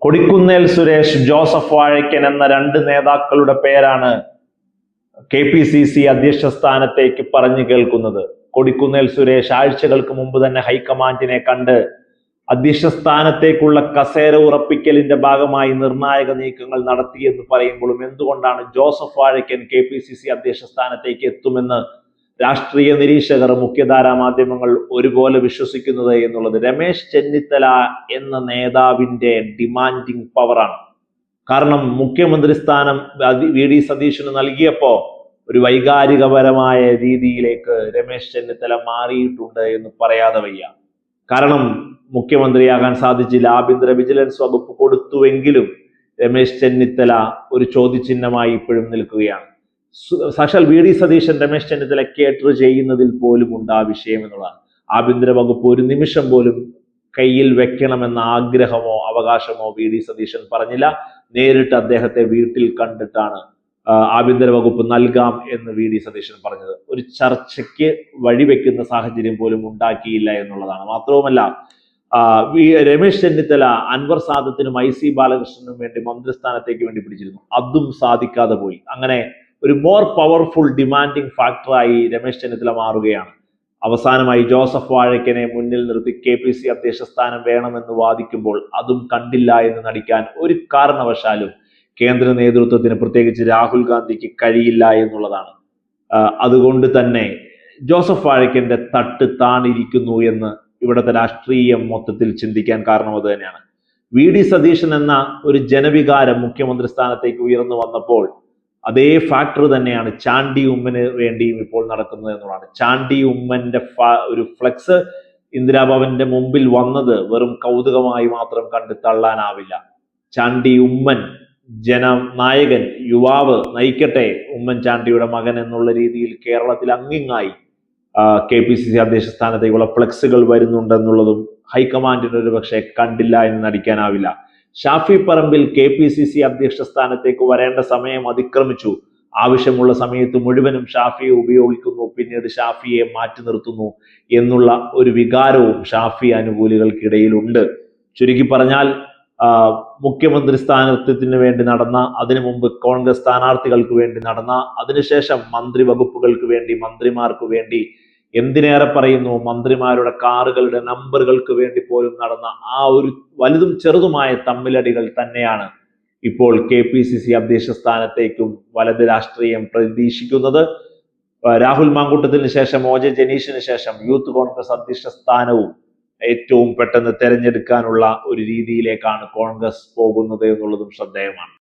Kodikunnil Suresh, Joseph Vazhakkan എന്ന രണ്ട് നേതാക്കളുടെ പേരാണ് KPCC അധ്യക്ഷ സ്ഥാനത്തേക്ക് പറഞ്ഞു കേൾക്കുന്നത്. കൊടിക്കുന്നിൽ സുരേഷ് ആഴ്ചകൾക്ക് മുമ്പ് തന്നെ ഹൈക്കമാൻഡിനെ കണ്ട് അധ്യക്ഷ സ്ഥാനത്തേക്കുള്ള കസേര ഉറപ്പിക്കലിന്റെ ഭാഗമായി നിർണായക നീക്കങ്ങൾ നടത്തിയെന്ന് പറയുമ്പോഴും എന്തുകൊണ്ടാണ് ജോസഫ് വാഴക്കൻ KPCC അധ്യക്ഷ സ്ഥാനത്തേക്ക് എത്തുമെന്ന് രാഷ്ട്രീയ നിരീക്ഷകർ, മുഖ്യധാരാ മാധ്യമങ്ങൾ ഒരുപോലെ വിശ്വസിക്കുന്നത് എന്നുള്ളത് രമേശ് ചെന്നിത്തല എന്ന നേതാവിന്റെ ഡിമാൻഡിങ് പവറാണ്. കാരണം മുഖ്യമന്ത്രി സ്ഥാനം VD സതീശന് നൽകിയപ്പോ ഒരു വൈകാരികപരമായ രീതിയിലേക്ക് രമേശ് ചെന്നിത്തല മാറിയിട്ടുണ്ട് എന്ന് പറയാതെ വയ്യ. കാരണം മുഖ്യമന്ത്രിയാകാൻ സാധിച്ചില്ല, ആഭ്യന്തര വിജിലൻസ് വകുപ്പ് കൊടുത്തുവെങ്കിലും രമേശ് ചെന്നിത്തല ഒരു ചോദ്യചിഹ്നമായി ഇപ്പോഴും നിൽക്കുകയാണ്. സാക്ഷാൽ VD സതീശൻ രമേശ് ചെന്നിത്തല കേറ്റർ ചെയ്യുന്നതിൽ പോലും ഉണ്ട് ആ വിഷയം എന്നുള്ളതാണ്. ആഭ്യന്തര വകുപ്പ് ഒരു നിമിഷം പോലും കയ്യിൽ വെക്കണമെന്ന ആഗ്രഹമോ അവകാശമോ VD സതീശൻ പറഞ്ഞില്ല. നേരിട്ട് അദ്ദേഹത്തെ വീട്ടിൽ കണ്ടിട്ടാണ് ആഭ്യന്തര വകുപ്പ് നൽകാം എന്ന് VD സതീശൻ പറഞ്ഞത്. ഒരു ചർച്ചയ്ക്ക് വഴിവെക്കുന്ന സാഹചര്യം പോലും ഉണ്ടാക്കിയില്ല എന്നുള്ളതാണ്. മാത്രവുമല്ല, രമേശ് ചെന്നിത്തല അൻവർ സാദത്തിനും IC ബാലകൃഷ്ണനും വേണ്ടി മന്ത്രിസ്ഥാനത്തേക്ക് വേണ്ടി പിടിച്ചിരുന്നു, അതും സാധിക്കാതെ പോയി. അങ്ങനെ ഒരു മോർ പവർഫുൾ ഡിമാൻഡിങ് ഫാക്ടറായി രമേശ് ചെന്നിത്തല മാറുകയാണ്. അവസാനമായി ജോസഫ് വാഴക്കനെ മുന്നിൽ നിർത്തി KPCC അധ്യക്ഷ സ്ഥാനം വേണമെന്ന് വാദിക്കുമ്പോൾ അതും കണ്ടില്ല എന്ന് നടിക്കാൻ ഒരു കാരണവശാലും കേന്ദ്ര നേതൃത്വത്തിന്, പ്രത്യേകിച്ച് രാഹുൽ ഗാന്ധിക്ക് കഴിയില്ല എന്നുള്ളതാണ്. അതുകൊണ്ട് തന്നെ ജോസഫ് വാഴക്കന്റെ തട്ട് താണിരിക്കുന്നു എന്ന് ഇവിടുത്തെ രാഷ്ട്രീയം മൊത്തത്തിൽ ചിന്തിക്കാൻ കാരണം അത് തന്നെയാണ്. VD സതീശൻ എന്ന ഒരു ജനവികാരം മുഖ്യമന്ത്രി സ്ഥാനത്തേക്ക് ഉയർന്നു വന്നപ്പോൾ അതേ ഫാക്ടർ തന്നെയാണ് ചാണ്ടി ഉമ്മന് വേണ്ടിയും ഇപ്പോൾ നടക്കുന്നത് എന്നുള്ളതാണ്. ചാണ്ടി ഉമ്മന്റെ ഒരു ഫ്ലെക്സ് ഇന്ദിരാഭവന്റെ മുമ്പിൽ വന്നത് വെറും കൗതുകമായി മാത്രം കണ്ട് തള്ളാനാവില്ല. ചാണ്ടി ഉമ്മൻ ജനനായകൻ, യുവാവ്, നയിക്കട്ടെ ഉമ്മൻചാണ്ടിയുടെ മകൻ എന്നുള്ള രീതിയിൽ കേരളത്തിൽ അങ്ങിങ്ങായി KPCC അധ്യക്ഷ സ്ഥാനത്തേക്കുള്ള ഫ്ലെക്സുകൾ വരുന്നുണ്ടെന്നുള്ളതും ഹൈക്കമാൻഡിന് ഒരു പക്ഷേ കണ്ടില്ല എന്ന് നടിക്കാനാവില്ല. ഷാഫി പറമ്പിൽ KPCC അധ്യക്ഷ സ്ഥാനത്തേക്ക് വരേണ്ട സമയം അതിക്രമിച്ചു. ആവശ്യമുള്ള സമയത്ത് മുഴുവനും ഷാഫിയെ ഉപയോഗിക്കുന്നു, പിന്നീട് ഷാഫിയെ മാറ്റി നിർത്തുന്നു എന്നുള്ള ഒരു വികാരവും ഷാഫി അനുകൂലികൾക്കിടയിലുണ്ട്. ചുരുക്കി പറഞ്ഞാൽ മുഖ്യമന്ത്രി സ്ഥാനാർത്ഥിത്തിന് വേണ്ടി നടന്ന, അതിനു മുമ്പ് കോൺഗ്രസ് സ്ഥാനാർത്ഥികൾക്ക് വേണ്ടി നടന്ന, അതിനുശേഷം മന്ത്രി വകുപ്പുകൾക്ക് വേണ്ടി, മന്ത്രിമാർക്ക് വേണ്ടി, എന്തിനേറെ പറയുന്നു മന്ത്രിമാരുടെ കാറുകളുടെ നമ്പറുകൾക്ക് വേണ്ടി പോലും നടന്ന ആ ഒരു വലുതും ചെറുതുമായ തമ്മിലടികൾ തന്നെയാണ് ഇപ്പോൾ KPCC അധ്യക്ഷ സ്ഥാനത്തേക്കും വലത് രാഷ്ട്രീയം പ്രതീക്ഷിക്കുന്നത്. രാഹുൽ മാങ്കൂട്ടത്തിന് ശേഷം OJ ജനീഷിന് ശേഷം യൂത്ത് കോൺഗ്രസ് അധ്യക്ഷ സ്ഥാനവും ഏറ്റവും പെട്ടെന്ന് തെരഞ്ഞെടുക്കാനുള്ള ഒരു രീതിയിലേക്കാണ് കോൺഗ്രസ് പോകുന്നത് എന്നുള്ളതും ശ്രദ്ധേയമാണ്.